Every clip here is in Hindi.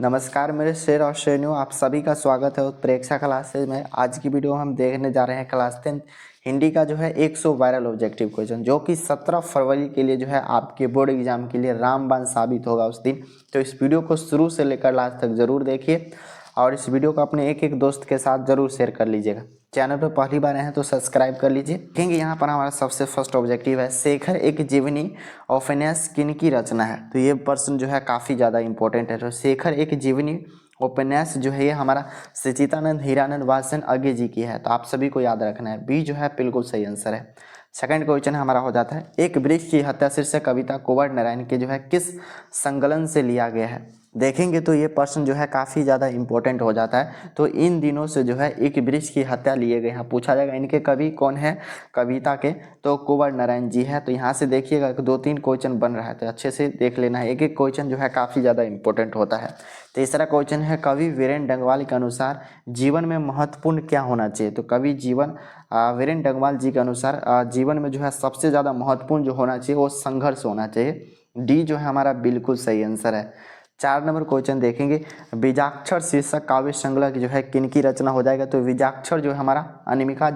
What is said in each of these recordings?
नमस्कार मेरे शेर और शेरनियों, आप सभी का स्वागत है उत्प्रेक्षा क्लासेज में। आज की वीडियो हम देखने जा रहे हैं क्लास 10 हिंदी का जो है 100 वायरल ऑब्जेक्टिव क्वेश्चन, जो कि 17 फरवरी के लिए जो है आपके बोर्ड एग्जाम के लिए रामबाण साबित होगा उस दिन। तो इस वीडियो को शुरू से लेकर लास्ट तक जरूर देखिए और इस वीडियो को अपने एक एक दोस्त के साथ जरूर शेयर कर लीजिएगा। चैनल पर पहली बार आए हैं तो सब्सक्राइब कर लीजिए। देखेंगे यहाँ पर हमारा सबसे फर्स्ट ऑब्जेक्टिव है, शेखर एक जीवनी उपन्यास किन की रचना है। तो ये प्रश्न जो है काफ़ी ज़्यादा इंपॉर्टेंट है। तो शेखर एक जीवनी उपन्यास जो है ये हमारा सच्चिदानंद हीरानंद वात्स्यन अज्ञे जी की है। तो आप सभी को याद रखना है, बी जो है बिल्कुल सही आंसर है। सेकंड क्वेश्चन हमारा हो जाता है, एक वृक्ष की हत्या शीर्षक कविता कुंवर नारायण के जो है किस संकलन से लिया गया है। देखेंगे तो ये प्रश्न जो है काफ़ी ज़्यादा इंपॉर्टेंट हो जाता है। तो इन दिनों से जो है एक वृक्ष की हत्या लिए गए हैं, पूछा जाएगा इनके कवि कौन है कविता के, तो कुंवर नारायण जी है। तो यहाँ से देखिएगा 2-3 क्वेश्चन बन रहा है, तो अच्छे से देख लेना है। एक एक क्वेश्चन जो है काफ़ी ज़्यादा इंपॉर्टेंट होता है। तीसरा क्वेश्चन है, कवि वीरेंद्र डंगवाल के अनुसार जीवन में महत्वपूर्ण क्या होना चाहिए। तो कवि वीरेंद्र डंगवाल जी के अनुसार जीवन में जो है सबसे ज़्यादा महत्वपूर्ण जो होना चाहिए वो संघर्ष होना चाहिए। डी जो है हमारा बिल्कुल सही आंसर है। 4 नंबर क्वेश्चन देखेंगे, बीजाक्षर शीर्षक काव्य संग्रह की जो है किनकी रचना हो जाएगा। तो बीजाक्षर जो है हमारा अनामिका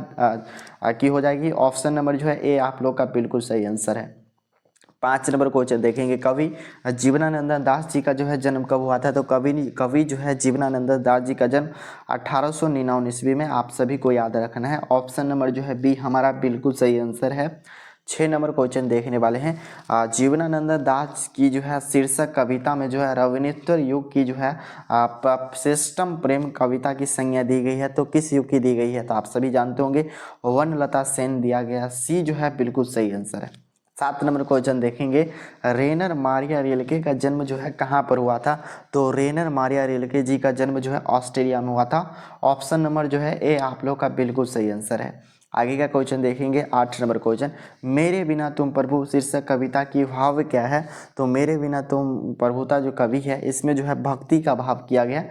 की हो जाएगी। ऑप्शन नंबर जो है ए आप लोग का बिल्कुल सही आंसर है। 5 नंबर क्वेश्चन देखेंगे, कवि जीवनानंद दास जी का जो है जन्म कब हुआ था। तो कवि जो है जीवनानंद दास जी का जन्म 1899 ईस्वी में, आप सभी को याद रखना है। ऑप्शन नंबर जो है बी हमारा बिल्कुल सही आंसर है। 6 नंबर क्वेश्चन देखने वाले हैं, जीवनानंद दास की जो है शीर्षक कविता में जो है रविनित्तर युग की जो है श्रेष्ठतम प्रेम कविता की संज्ञा दी गई है। तो किस युग की दी गई है। तो आप सभी जानते होंगे वनलता सेन दिया गया। सी जो है बिल्कुल सही आंसर है। 7 नंबर क्वेश्चन देखेंगे, रेनर मारिया रिल्के का जन्म जो है कहाँ पर हुआ था। तो रेनर मारिया रिल्के जी का जन्म जो है ऑस्ट्रेलिया में हुआ था। ऑप्शन नंबर जो है ए आप लोग का बिल्कुल सही आंसर है। आगे का क्वेश्चन देखेंगे, 8 नंबर क्वेश्चन, मेरे बिना तुम प्रभु शीर्षक कविता की भाव क्या है। तो मेरे बिना तुम प्रभुता जो कवि है इसमें जो है भक्ति का भाव किया गया,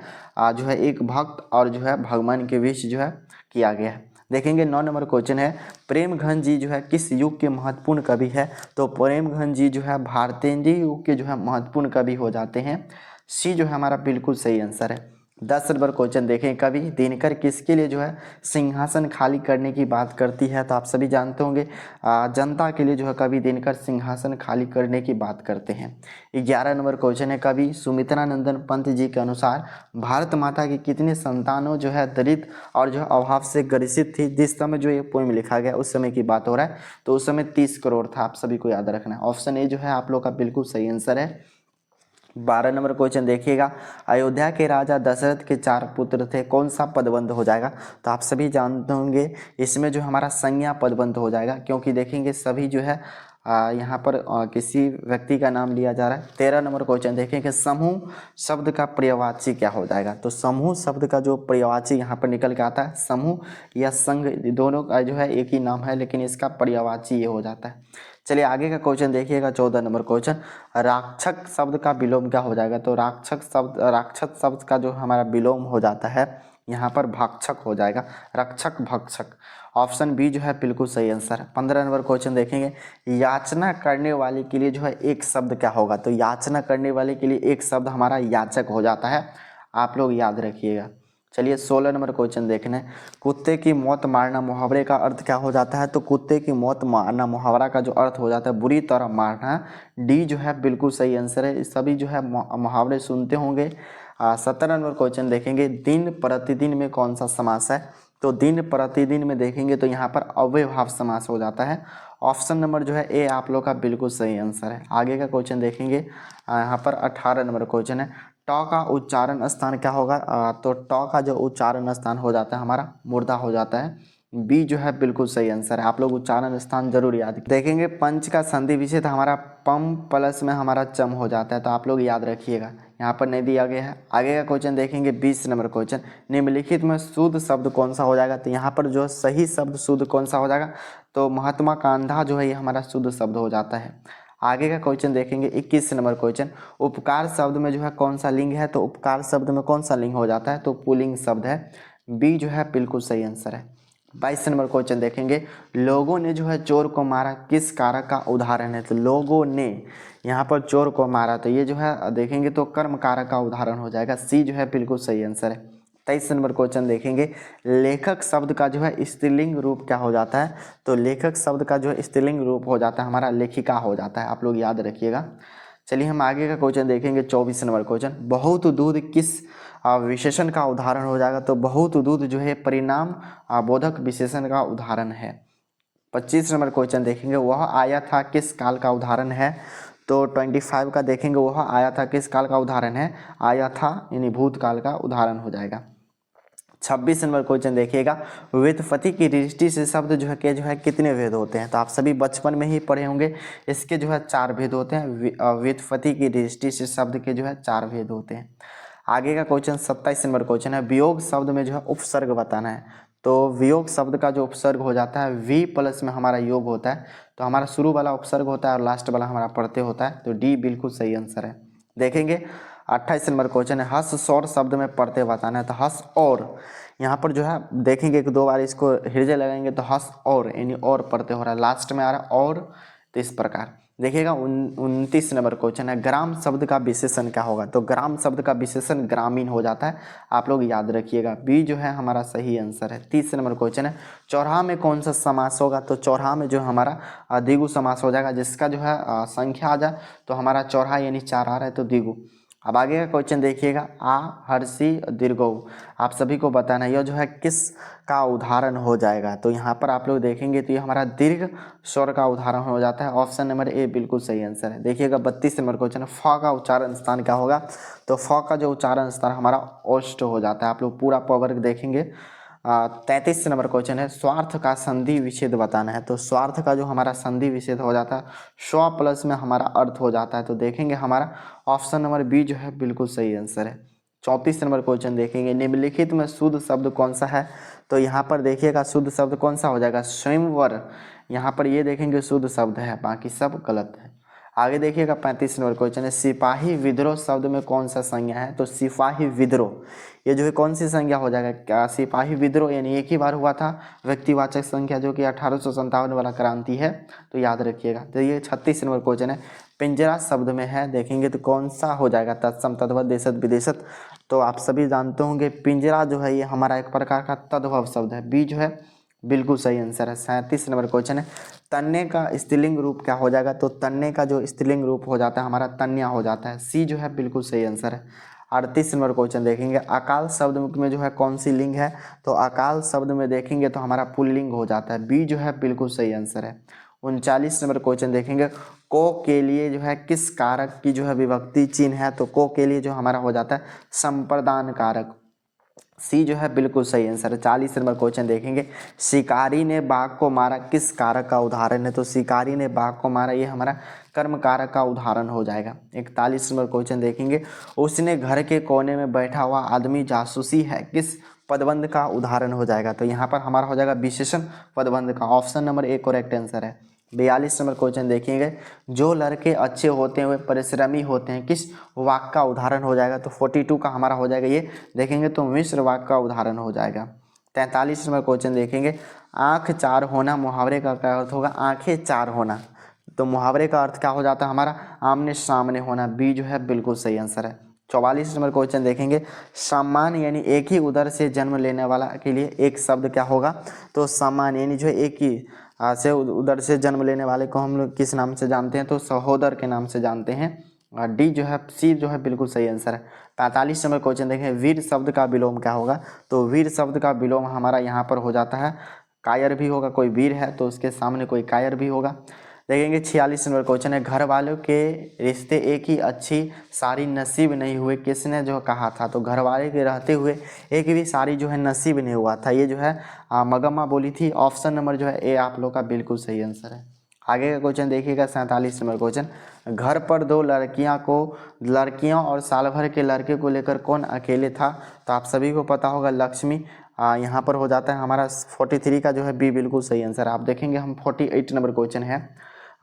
जो है एक भक्त और जो है भगवान के बीच जो है किया गया है। देखेंगे 9 नंबर क्वेश्चन है, प्रेमघन जी जो है किस युग के महत्वपूर्ण कवि है। तो प्रेमघन जी जो है भारतेंद्रीय युग के जो है महत्वपूर्ण कवि हो जाते हैं। सी जो है हमारा बिल्कुल सही आंसर है। 10 नंबर क्वेश्चन देखें, कवि दिनकर किसके लिए जो है सिंहासन खाली करने की बात करती है। तो आप सभी जानते होंगे जनता के लिए जो है कवि दिनकर सिंहासन खाली करने की बात करते हैं। 11 नंबर क्वेश्चन है, कवि सुमित्रानंदन पंत जी के अनुसार भारत माता की कितने संतानों जो है दरिद्र और जो है अभाव से ग्रसित थी। जिस समय जो ये पोएम लिखा गया उस समय की बात हो रहा है, तो उस समय 30 करोड़ था। आप सभी को याद रखना है। ऑप्शन ए जो है आप लोग का बिल्कुल सही आंसर है। 12 नंबर क्वेश्चन देखिएगा, अयोध्या के राजा दशरथ के 4 पुत्र थे, कौन सा पदबंध हो जाएगा। तो आप सभी जानते होंगे इसमें जो हमारा संज्ञा पदबंध हो जाएगा, क्योंकि देखेंगे सभी जो है यहाँ पर किसी व्यक्ति का नाम लिया जा रहा है। 13 नंबर क्वेश्चन देखेंगे, समूह शब्द का पर्यायवाची क्या हो जाएगा। तो समूह शब्द का जो पर्यायवाची यहाँ पर निकल के आता है, समूह या संघ दोनों का जो है एक ही नाम है, लेकिन इसका पर्यायवाची ये हो जाता है। चलिए आगे का क्वेश्चन देखिएगा, 14 नंबर क्वेश्चन, राक्षक शब्द का विलोम क्या हो जाएगा। तो राक्षस शब्द का जो हमारा विलोम हो जाता है यहाँ पर भक्षक हो जाएगा, रक्षक भक्षक। ऑप्शन बी जो है बिल्कुल सही आंसर है। 15 नंबर क्वेश्चन देखेंगे, याचना करने वाले के लिए जो है एक शब्द क्या होगा। तो याचना करने वाले के लिए एक शब्द हमारा याचक हो जाता है, आप लोग याद रखिएगा। चलिए 16 नंबर क्वेश्चन देखने, कुत्ते की मौत मारना मुहावरे का अर्थ क्या हो जाता है। तो कुत्ते की मौत मारना मुहावरा का जो अर्थ हो जाता है बुरी तरह मारना। डी जो है बिल्कुल सही आंसर है। सभी जो है मुहावरे सुनते होंगे। 17 नंबर क्वेश्चन देखेंगे, दिन प्रतिदिन में कौन सा समास है। तो दिन प्रतिदिन में देखेंगे तो यहाँ पर अव्ययभाव समास हो जाता है। ऑप्शन नंबर जो है ए आप लोग का बिल्कुल सही आंसर है। आगे का क्वेश्चन देखेंगे, यहाँ पर 18 नंबर क्वेश्चन है, ट का उच्चारण स्थान क्या होगा। तो ट का जो उच्चारण स्थान हो जाता है हमारा मुर्दा हो जाता है। बी जो है बिल्कुल सही आंसर है। आप लोग उच्चारण स्थान जरूर याद देखेंगे। पंच का संधि विच्छेद हमारा पम प्लस में हमारा चम हो जाता है, तो आप लोग याद रखिएगा, यहाँ पर नहीं दिया गया है। आगे का क्वेश्चन देखेंगे 20 नंबर क्वेश्चन, निम्नलिखित में शुद्ध शब्द कौन सा हो जाएगा। तो यहाँ पर जो सही शब्द शुद्ध कौन सा हो जाएगा। तो महात्मा गांधा जो है ये हमारा शुद्ध शब्द हो जाता है। आगे का क्वेश्चन देखेंगे 21 नंबर क्वेश्चन, उपकार शब्द में जो है कौन सा लिंग है। तो उपकार शब्द में कौन सा लिंग हो जाता है। तो पुल्लिंग शब्द है। बी जो है बिल्कुल सही आंसर है। 22 नंबर क्वेश्चन देखेंगे, लोगों ने जो है चोर को मारा किस कारक का उदाहरण है। तो लोगों ने यहाँ पर चोर को मारा, तो ये जो है देखेंगे तो कर्म कारक का उदाहरण हो जाएगा। सी जो है बिल्कुल सही आंसर है। 23 नंबर क्वेश्चन देखेंगे, लेखक शब्द का जो है स्त्रीलिंग रूप क्या हो जाता है। तो लेखक शब्द का जो है स्त्रीलिंग रूप हो जाता है हमारा लेखिका हो जाता है, आप लोग याद रखिएगा। चलिए हम आगे का क्वेश्चन देखेंगे। 24 नंबर क्वेश्चन, बहुत दूध किस विशेषण का उदाहरण हो जाएगा। तो बहुत दूध जो है परिणाम बोधक विशेषण का उदाहरण है। 25 नंबर क्वेश्चन देखेंगे, वह आया था किस काल का उदाहरण है। तो 25 का देखेंगे, वह आया था किस काल का उदाहरण है। आया था यानी भूतकाल का उदाहरण हो जाएगा। 26 नंबर क्वेश्चन देखिएगा, व्युत्पत्ति की दृष्टि से शब्द जो है कितने भेद होते हैं। तो आप सभी बचपन में ही पढ़े होंगे, इसके जो है 4 भेद होते हैं। व्युत्पत्ति की दृष्टि से शब्द के जो है 4 भेद होते हैं। आगे का क्वेश्चन 27 नंबर क्वेश्चन है, वियोग शब्द में जो है उपसर्ग बताना है। तो वियोग शब्द का जो उपसर्ग हो जाता है वी प्लस में हमारा योग होता है, तो हमारा शुरू वाला उपसर्ग होता है और लास्ट वाला हमारा प्रत्यय होता है। तो डी बिल्कुल सही आंसर है। देखेंगे 28 नंबर क्वेश्चन है, हस सौर शब्द में प्रत्यय बताना है। तो हस और यहाँ पर जो है देखेंगे 1-2 बार इसको हृदय लगाएंगे तो हस और यानी और प्रत्यय हो रहा है, लास्ट में आ रहा है और। तो इस प्रकार देखिएगा 29 नंबर क्वेश्चन है, ग्राम शब्द का विशेषण क्या होगा। तो ग्राम शब्द का विशेषण ग्रामीण हो जाता है, आप लोग याद रखिएगा। बी जो है हमारा सही आंसर है। 30 नंबर क्वेश्चन है, चौराहा में कौन सा समास होगा। तो चौराहा में जो हमारा द्विगु समास हो जाएगा, जिसका जो है संख्या आ जाए तो हमारा चौराहा यानी 4 आ रहा है तो द्विगु। अब आगे का क्वेश्चन देखिएगा, आ हर्षी दीर्घौ, आप सभी को बताना है यह जो है किस का उदाहरण हो जाएगा। तो यहाँ पर आप लोग देखेंगे तो ये हमारा दीर्घ स्वर का उदाहरण हो जाता है। ऑप्शन नंबर ए बिल्कुल सही आंसर है। देखिएगा 32 नंबर क्वेश्चन है, फ का उच्चारण स्थान क्या होगा। तो फ का जो उच्चारण स्थान हमारा ओष्ठ हो जाता है। आप लोग पूरा पवर्ग देखेंगे। 33 नंबर क्वेश्चन है, स्वार्थ का संधि विच्छेद बताना है। तो स्वार्थ का जो हमारा संधि विच्छेद हो जाता है स्व प्लस में हमारा अर्थ हो जाता है। तो देखेंगे हमारा ऑप्शन नंबर बी जो है बिल्कुल सही आंसर है। 34 नंबर क्वेश्चन देखेंगे, निम्नलिखित में शुद्ध शब्द कौन सा है। तो यहाँ पर देखिएगा शुद्ध शब्द कौन सा हो जाएगा, स्वयंवर। यहाँ पर ये देखेंगे शुद्ध शब्द है, बाकी सब गलत है। आगे देखिएगा 35 नंबर क्वेश्चन है, सिपाही विद्रोह शब्द में कौन सा संज्ञा है। तो सिपाही विद्रोह ये जो है कौन सी संज्ञा हो जाएगा। क्या सिपाही विद्रोह यानी एक ही बार हुआ था, व्यक्तिवाचक संख्या जो कि 1857 वाला क्रांति है, तो याद रखिएगा। तो ये 36 नंबर क्वेश्चन है, पिंजरा शब्द में है, देखेंगे तो कौन सा हो जाएगा, तत्सम तद्भव देशत विदेशत। तो आप सभी जानते होंगे पिंजरा जो है ये हमारा एक प्रकार का तद्भव शब्द है। बी जो है बिल्कुल सही आंसर है। 37 नंबर क्वेश्चन है, तन्ने का स्त्रीलिंग रूप क्या हो जाएगा। तो तन्ने का जो स्त्रीलिंग रूप हो जाता है हमारा तन्या हो जाता है। सी जो है बिल्कुल सही आंसर है। 38 नंबर क्वेश्चन देखेंगे, अकाल शब्द में जो है कौन सी लिंग है। तो अकाल शब्द में देखेंगे तो हमारा पुल्लिंग हो जाता है। बी जो है बिल्कुल सही आंसर है। 39 नंबर क्वेश्चन देखेंगे, को के लिए जो है किस कारक की जो है विभक्ति चिन्ह है। तो को के लिए जो हमारा हो जाता है संप्रदान कारक। सी जो है बिल्कुल सही आंसर है। 40 नंबर क्वेश्चन देखेंगे, शिकारी ने बाघ को मारा किस कारक का उदाहरण है। तो शिकारी ने बाघ को मारा ये हमारा कर्म कारक का उदाहरण हो जाएगा। 41 नंबर क्वेश्चन देखेंगे, उसने घर के कोने में बैठा हुआ आदमी जासूसी है किस पदबंध का उदाहरण हो जाएगा। तो यहाँ पर हमारा हो जाएगा विशेषण पदबंध का। Option number A correct answer है। 42 नंबर क्वेश्चन देखेंगे, जो लड़के अच्छे होते हैं वे परिश्रमी होते हैं किस वाक्य का उदाहरण हो जाएगा। तो 42 का हमारा हो जाएगा ये देखेंगे तो मिश्र वाक्य का उदाहरण हो जाएगा। 43 नंबर क्वेश्चन देखेंगे, आँख चार होना मुहावरे का क्या अर्थ होगा। आँखें चार होना, तो मुहावरे का अर्थ क्या हो जाता है हमारा आमने सामने होना। बी जो है बिल्कुल सही आंसर है। 44 नंबर क्वेश्चन देखेंगे, सम्मान यानी एक ही उदर से जन्म लेने वाला के लिए एक शब्द क्या होगा। तो सम्मान यानी जो एक ही से उदर से जन्म लेने वाले को हम लोग किस नाम से जानते हैं। तो सहोदर के नाम से जानते हैं। डी जो है सी जो है बिल्कुल सही आंसर है। 45 नंबर क्वेश्चन देखें, वीर शब्द का विलोम क्या होगा। तो वीर शब्द का विलोम हमारा यहाँ पर हो जाता है कायर भी होगा, कोई वीर है तो उसके सामने कोई कायर भी होगा। देखेंगे 46 नंबर क्वेश्चन है, घर वालों के रिश्ते एक ही अच्छी सारी नसीब नहीं हुए किसने जो कहा था। तो घर वाले के रहते हुए एक भी सारी जो है नसीब नहीं हुआ था, ये जो है मगम्मा बोली थी। ऑप्शन नंबर जो है ए आप लोग का बिल्कुल सही आंसर है। आगे का क्वेश्चन देखिएगा 47 नंबर क्वेश्चन, घर पर दो लड़कियां और साल भर के लड़के को लेकर कौन अकेले था। तो आप सभी को पता होगा लक्ष्मी। यहाँ पर हो जाता है हमारा 43 का जो है बी बिल्कुल सही आंसर। आप देखेंगे हम 48 नंबर क्वेश्चन है,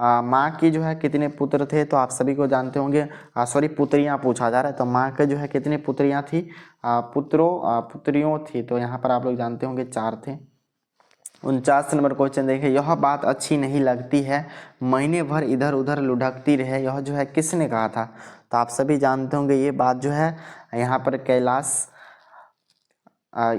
माँ की जो है कितने पुत्र थे। तो आप सभी को जानते होंगे, सॉरी पुत्रियाँ पूछा जा रहा है। तो माँ के जो है कितने पुत्रियाँ थी, पुत्रियों थी। तो यहाँ पर आप लोग जानते होंगे 4 थे। 49 नंबर क्वेश्चन देखिए, यह बात अच्छी नहीं लगती है, महीने भर इधर उधर लुढ़कती रहे, यह जो है किसने कहा था? तो आप सभी जानते होंगे ये बात जो है यहाँ पर कैलाश,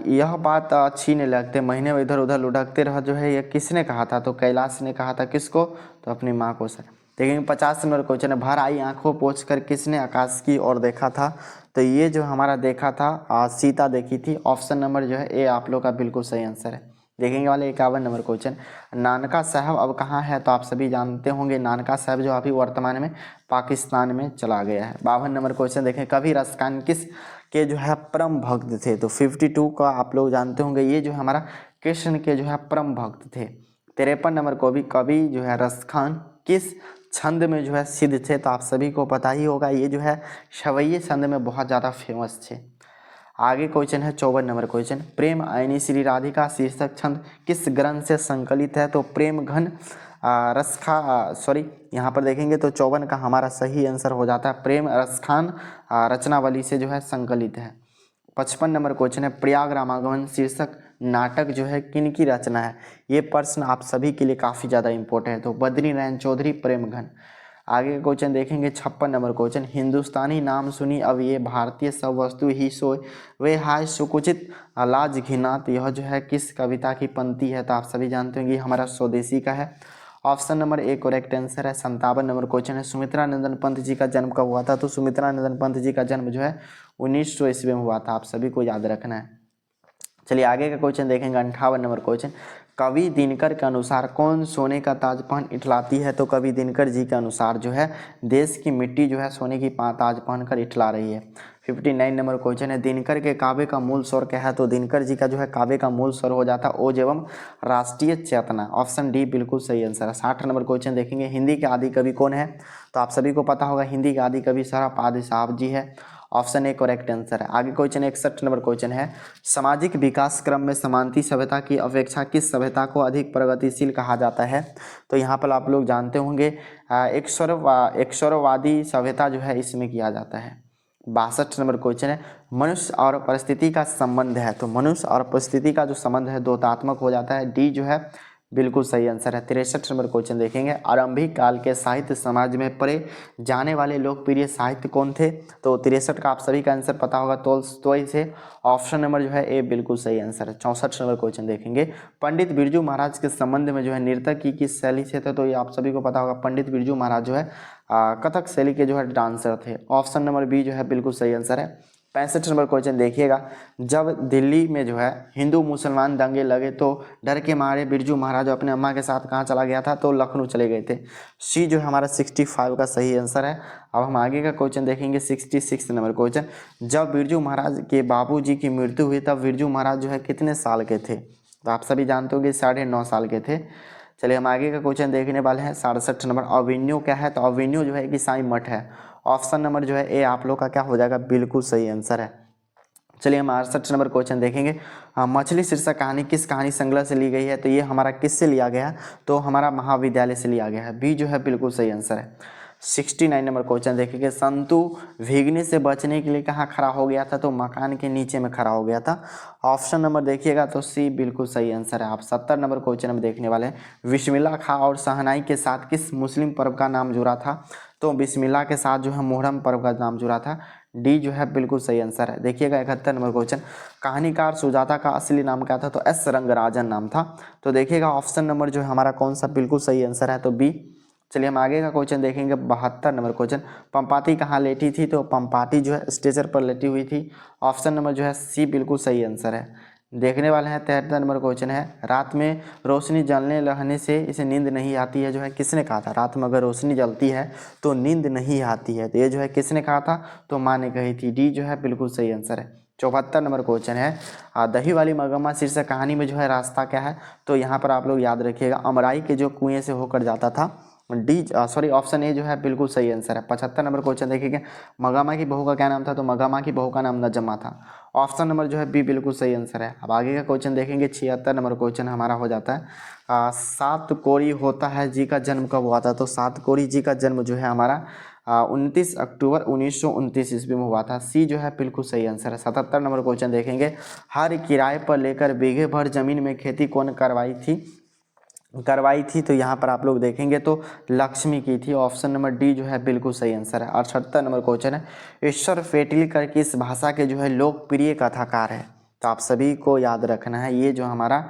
यह बात अच्छी नहीं लगती, महीने में इधर उधर लुढ़कते रह, जो है ये किसने कहा था? तो कैलाश ने कहा था। किसको? तो अपनी माँ को सर। देखेंगे 50 नंबर क्वेश्चन है, भर आई आंखों पोंछ कर किसने आकाश की ओर देखा था? तो ये जो हमारा देखा था सीता देखी थी। ऑप्शन नंबर जो है ए आप लोग का बिल्कुल सही आंसर है। देखेंगे वाले 51 नंबर क्वेश्चन, नानका साहब अब कहाँ है? तो आप सभी जानते होंगे नानका साहब जो अभी वर्तमान में पाकिस्तान में चला गया है। 52 नंबर क्वेश्चन देखें, कवि रसखान किस के जो है परम भक्त थे? तो 52 का आप लोग जानते होंगे, ये जो हमारा कृष्ण के जो है परम भक्त थे। 53 नंबर को भी कवि जो है रसखान किस छंद में जो है सिद्ध थे? तो आप सभी को पता ही होगा, ये जो है शवैये छंद में बहुत ज़्यादा फेमस थे। आगे क्वेश्चन है 54 नंबर क्वेश्चन, प्रेम आयनी श्री राधिका शीर्षक छंद किस ग्रंथ से संकलित है? तो प्रेम घन यहाँ पर देखेंगे तो 54 का हमारा सही आंसर हो जाता है, प्रेम रसखान रचनावली से जो है संकलित है। 55 नंबर क्वेश्चन है, प्रयाग रामागमन शीर्षक नाटक जो है किन की रचना है? ये प्रश्न आप सभी के लिए काफ़ी ज़्यादा इंपॉर्टेंट है। तो बद्री नारायण चौधरी, प्रेमघन। आगे का क्वेश्चन देखेंगे 56 नंबर क्वेश्चन, हिंदुस्तानी नाम सुनी अब ये भारतीय सब वस्तु ही सोए वे हाय सुकुचित लाज घिनात, यह जो है किस कविता की पंक्ति है? तो आप सभी जानते होंगे हमारा स्वदेशी का है। Option number A correct answer है। 57 नंबर क्वेश्चन है, सुमित्रा नंदन पंत जी का जन्म कब हुआ था? तो सुमित्रा नंदन पंत जी का जन्म जो है 1900 ईस्वी में हुआ था, आप सभी को याद रखना है। चलिए आगे का क्वेश्चन देखेंगे 58 नंबर क्वेश्चन, कवि दिनकर के अनुसार कौन सोने का ताज पहन इठलाती है? तो कवि दिनकर जी के अनुसार जो है देश की मिट्टी जो है सोने की ताज पहनकर इठला रही है। 59 नंबर क्वेश्चन है, दिनकर के काव्य का मूल स्वर क्या है? तो दिनकर जी का जो है काव्य का मूल स्वर हो जाता है ओज एवं राष्ट्रीय चेतना। ऑप्शन डी बिल्कुल सही आंसर है। 60 नंबर क्वेश्चन देखेंगे, हिंदी के आदि कवि कौन है? तो आप सभी को पता होगा हिंदी के आदि कवि सरफ आदि साहब जी है। ऑप्शन ए करेक्ट आंसर है। आगे क्वेश्चन 61 नंबर क्वेश्चन है, सामाजिक विकास क्रम में समांती सभ्यता की अपेक्षा किस सभ्यता को अधिक प्रगतिशील कहा जाता है? तो यहाँ पर आप लोग जानते होंगे ईश्वरवादी सभ्यता जो है इसमें किया जाता है। 62 नंबर क्वेश्चन है, मनुष्य और परिस्थिति का संबंध है? तो मनुष्य और परिस्थिति का जो संबंध है द्योतात्मक हो जाता है, डी जो है बिल्कुल सही आंसर है। 63 नंबर क्वेश्चन देखेंगे, आरंभिक काल के साहित्य समाज में पढ़े जाने वाले लोकप्रिय साहित्य कौन थे? तो 63 का आप सभी का आंसर पता होगा तोल्स्टॉय से। ऑप्शन नंबर जो है ए बिल्कुल सही आंसर है। 64 नंबर क्वेश्चन देखेंगे, पंडित बिरजू महाराज के संबंध में जो है नृत्य की किस शैली से थे? तो ये आप सभी को पता होगा, पंडित बिरजू महाराज जो है कथक शैली के जो है डांसर थे। ऑप्शन नंबर बी जो है बिल्कुल सही आंसर है। 65 नंबर क्वेश्चन देखिएगा, जब दिल्ली में जो है हिंदू मुसलमान दंगे लगे तो डर के मारे बिरजू महाराज अपने अम्मा के साथ कहाँ चला गया था? तो लखनऊ चले गए थे। सी जो है हमारा 65 का सही आंसर है। अब हम आगे का क्वेश्चन देखेंगे 66 नंबर क्वेश्चन, जब बिरजू महाराज के बाबूजी की मृत्यु हुई तब बिरजू महाराज जो है कितने साल के थे? तो आप सभी जानते होंगे 9.5 साल के थे। चलिए हम आगे का क्वेश्चन देखने वाले हैं 67 नंबर, अवेन्यू क्या है? तो अवेन्यू जो है एक ईसाई मठ है। ऑप्शन नंबर जो है ए आप लोग का क्या हो जाएगा? बिल्कुल सही आंसर है। चलिए हम 68 नंबर क्वेश्चन देखेंगे, मछली शीर्षक कहानी किस कहानी संग्रह से ली गई है? तो ये हमारा किससे लिया गया है? तो हमारा महाविद्यालय से लिया गया है, बी जो है बिल्कुल सही आंसर है। 69 नंबर क्वेश्चन देखेंगे, संतु भीगने से बचने के लिए कहाँ खड़ा हो गया था? तो मकान के नीचे में खड़ा हो गया था। ऑप्शन नंबर देखिएगा तो सी बिल्कुल सही आंसर है। आप 70 नंबर क्वेश्चन हम देखने वाले हैं, बिस्मिल्लाह खां और शहनाई के साथ किस मुस्लिम पर्व का नाम जुड़ा था? तो बिस्मिल्लाह के साथ जो है मुहर्रम पर्व का नाम जुड़ा था, डी जो है बिल्कुल सही आंसर है। देखिएगा 71 नंबर क्वेश्चन, कहानीकार सुजाता का असली नाम क्या था? तो एस रंगराजन नाम था। तो देखिएगा ऑप्शन नंबर जो है हमारा कौन सा बिल्कुल सही आंसर है? तो बी। चलिए हम आगे का क्वेश्चन देखेंगे 72 नंबर क्वेश्चन, पंपाती कहाँ लेटी थी? तो पंपाती जो है स्टेचर पर लेटी हुई थी। ऑप्शन नंबर जो है सी बिल्कुल सही आंसर है। देखने वाले हैं 73 नंबर क्वेश्चन है, रात में रोशनी जलने रहने से इसे नींद नहीं आती है, जो है किसने कहा था? रात में अगर रोशनी जलती है तो नींद नहीं आती है, तो ये जो है किसने कहा था? तो माँ ने कही थी, डी जो है बिल्कुल सही आंसर है। 74 नंबर क्वेश्चन है, दही वाली मगम्मा शीर्षक कहानी में जो है रास्ता क्या है? तो यहाँ पर आप लोग याद रखिएगा, अमराई के जो कुएं से होकर जाता था, ऑप्शन ए जो है बिल्कुल सही आंसर है। 75 नंबर क्वेश्चन देखिए, मगामा की बहू का क्या नाम था? तो मगामा की बहू का नाम नजमा था। ऑप्शन नंबर जो है बी बिल्कुल सही आंसर है। अब आगे का क्वेश्चन देखेंगे 76 नंबर क्वेश्चन हमारा हो जाता है, सात कोरी होता है जी का जन्म कब हुआ था? तो सात कोरी जी का जन्म जो है हमारा 29 अक्टूबर 1929 ईस्वी में हुआ था। सी जो है बिल्कुल सही आंसर है। 77 नंबर क्वेश्चन देखेंगे, हर किराए पर लेकर बीघे भर जमीन में खेती कौन करवाई थी तो यहाँ पर आप लोग देखेंगे तो लक्ष्मी की थी। ऑप्शन नंबर डी जो है बिल्कुल सही आंसर है। 78 नंबर क्वेश्चन है, ईश्वर फेटलिकर किस भाषा के जो है लोकप्रिय कथाकार है, तो आप सभी को याद रखना है ये जो हमारा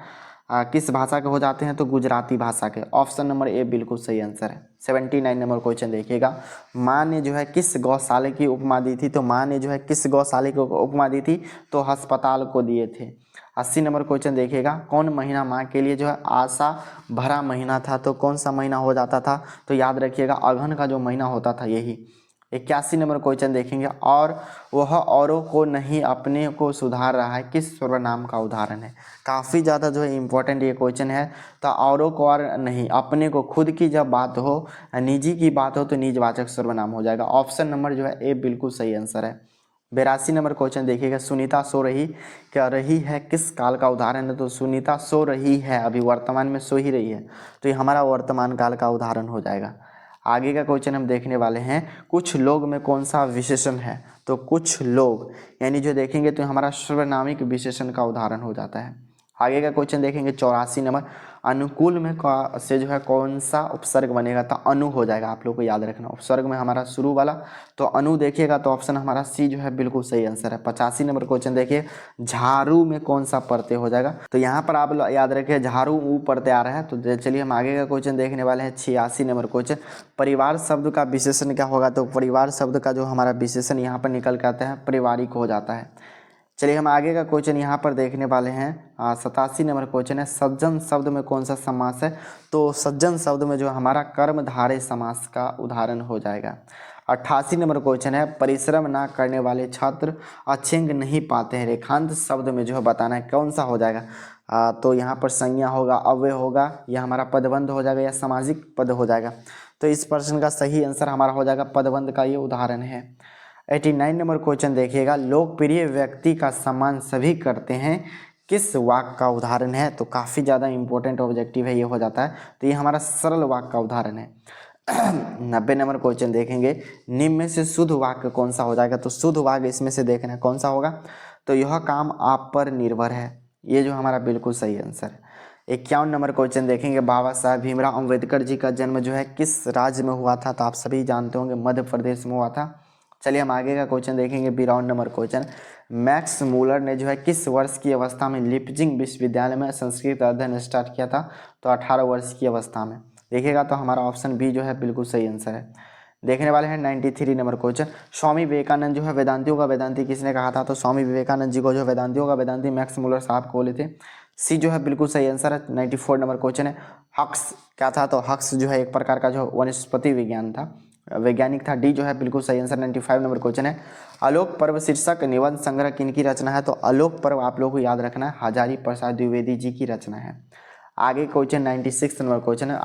किस भाषा के हो जाते हैं तो गुजराती भाषा के। ऑप्शन नंबर ए बिल्कुल सही आंसर है। 79 नंबर क्वेश्चन देखिएगा, माँ ने जो है किस गौशाले की उपमा दी थी, तो माँ ने जो है किस गौशाले को उपमा दी थी तो अस्पताल को दिए थे। 80 नंबर क्वेश्चन देखिएगा, कौन महीना माँ के लिए जो है आशा भरा महीना था, तो कौन सा महीना हो जाता था तो याद रखिएगा अगहन का जो महीना होता था यही। 81 नंबर क्वेश्चन देखेंगे, और वह औरों को नहीं अपने को सुधार रहा है किस सर्वनाम का उदाहरण है। काफ़ी ज़्यादा जो है इंपॉर्टेंट ये क्वेश्चन है। तो औरों को और नहीं, अपने को, खुद की जब बात हो, निजी की बात हो तो निजवाचक सर्वनाम हो जाएगा। ऑप्शन नंबर जो है ए बिल्कुल सही आंसर है। 82 नंबर क्वेश्चन देखिएगा, सुनीता सो रही क्या रही है किस काल का उदाहरण है, तो सुनीता सो रही है, अभी वर्तमान में सो ही रही है, तो ये हमारा वर्तमान काल का उदाहरण हो जाएगा। आगे का क्वेश्चन हम देखने वाले हैं, कुछ लोग में कौन सा विशेषण है, तो कुछ लोग यानी जो देखेंगे तो हमारा सर्वनामिक विशेषण का उदाहरण हो जाता है। आगे का क्वेश्चन देखेंगे 84 नंबर, अनुकूल में से जो है कौन सा उपसर्ग बनेगा, तो अनु हो जाएगा। आप लोग को याद रखना उपसर्ग में हमारा शुरू वाला तो अनु देखिएगा, तो ऑप्शन हमारा सी जो है बिल्कुल सही आंसर है। 85 नंबर क्वेश्चन देखिए, झाड़ू में कौन सा प्रत्यय हो जाएगा, तो यहाँ पर आप याद रखिए झाड़ू ऊ प्रत्यय आ रहा है। तो चलिए हम आगे का क्वेश्चन देखने वाले हैं। 86 नंबर क्वेश्चन, परिवार शब्द का विशेषण क्या होगा, तो परिवार शब्द का जो हमारा विशेषण यहाँ पर निकल के आता है पारिवारिक हो जाता है। चलिए हम आगे का क्वेश्चन यहाँ पर देखने वाले हैं। 87 नंबर क्वेश्चन है, सज्जन शब्द में कौन सा समास है, तो सज्जन शब्द में जो हमारा कर्मधारय समास का उदाहरण हो जाएगा। 88 नंबर क्वेश्चन है, परिश्रम ना करने वाले छात्र अच्छेंग नहीं पाते हैं, रेखांत शब्द में जो है बताना है कौन सा हो जाएगा। तो यहाँ पर संज्ञा होगा, अव्यय होगा, या हमारा पदबंध हो जाएगा, या सामाजिक पद हो जाएगा। तो इस प्रश्न का सही आंसर हमारा हो जाएगा पदबंध का ये उदाहरण है। 89 नंबर क्वेश्चन देखिएगा, लोकप्रिय व्यक्ति का सम्मान सभी करते हैं किस वाक्य का उदाहरण है, तो काफ़ी ज़्यादा इंपॉर्टेंट ऑब्जेक्टिव है ये हो जाता है, तो ये हमारा सरल वाक्य का उदाहरण है। 90 नंबर क्वेश्चन देखेंगे, निम्न में से शुद्ध वाक्य कौन सा हो जाएगा, तो शुद्ध वाक्य इसमें से देखना है कौन सा होगा, तो यह काम आप पर निर्भर है, ये जो हमारा बिल्कुल सही आंसर है। 51 नंबर क्वेश्चन देखेंगे, बाबा साहब भीमराव अम्बेडकर जी का जन्म जो है किस राज्य में हुआ था, तो आप सभी जानते होंगे मध्य प्रदेश में हुआ था। चलिए हम आगे का क्वेश्चन देखेंगे। 52 नंबर क्वेश्चन, मैक्स मूलर ने जो है किस वर्ष की अवस्था में लिपजिंग विश्वविद्यालय में संस्कृत अध्ययन स्टार्ट किया था, तो 18 वर्ष की अवस्था में देखिएगा, तो हमारा ऑप्शन बी जो है बिल्कुल सही आंसर है। देखने वाले हैं 93 नंबर क्वेश्चन, स्वामी विवेकानंद जो है वेदांतियों का वेदांती किसने कहा था, तो स्वामी विवेकानंद जी को जो वेदांतियों का वेदांती मैक्स मूलर साहब को बोले थे। सी जो है बिल्कुल सही आंसर है। 94 नंबर क्वेश्चन है, हक्स क्या था, तो हक्स जो है एक प्रकार का जो वनस्पति विज्ञान था, वैज्ञानिक था। डी जो है बिल्कुल सही आंसर। 95 नंबर क्वेश्चन है, आलोक पर्व शीर्षक निबंध संग्रह किनकी रचना है, तो आलोक पर्व आप लोगों को याद रखना है हजारी प्रसाद द्विवेदी जी की रचना है। आगे क्वेश्चन 96 नंबर क्वेश्चन है,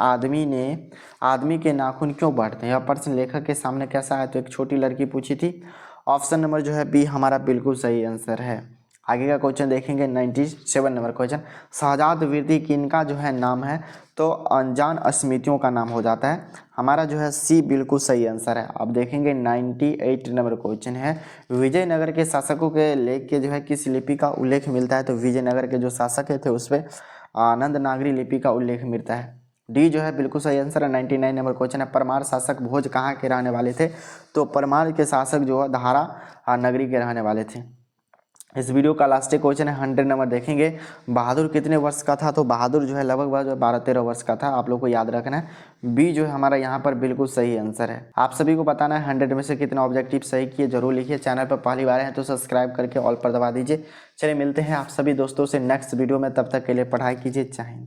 आदमी के नाखून क्यों बढ़ते हैं, यह प्रश्न लेखक के सामने कैसा है, तो एक छोटी लड़की पूछी थी। ऑप्शन नंबर जो है बी हमारा बिल्कुल सही आंसर है। आगे का क्वेश्चन देखेंगे 97 नंबर क्वेश्चन, शहजाद वृत्ति किनका जो है नाम है, तो अनजान स्मृतियों का नाम हो जाता है, हमारा जो है सी बिल्कुल सही आंसर है। अब देखेंगे 98 नंबर क्वेश्चन है, विजयनगर के शासकों के लेख के जो है किस लिपि का उल्लेख मिलता है, तो विजयनगर के जो शासक थे उस पर आनंद नागरी लिपि का उल्लेख मिलता है। डी जो है बिल्कुल सही आंसर है। 99 नंबर क्वेश्चन है, परमार शासक भोज कहाँ के रहने वाले थे, तो परमार के शासक जो है धारा नगरी के रहने वाले थे। इस वीडियो का लास्ट क्वेश्चन है 100 नंबर देखेंगे, बहादुर कितने वर्ष का था, तो बहादुर जो है लगभग 12-13 वर्ष का था, आप लोग को याद रखना है। बी जो है हमारा यहाँ पर बिल्कुल सही आंसर है। आप सभी को बताना है 100 में से कितना ऑब्जेक्टिव सही किए, जरूर लिखिए। चैनल पर पहली बार हैं तो सब्सक्राइब करके ऑल पर दबा दीजिए। चलिए मिलते हैं आप सभी दोस्तों से नेक्स्ट वीडियो में, तब तक के लिए पढ़ाई कीजिए। जय हिंद।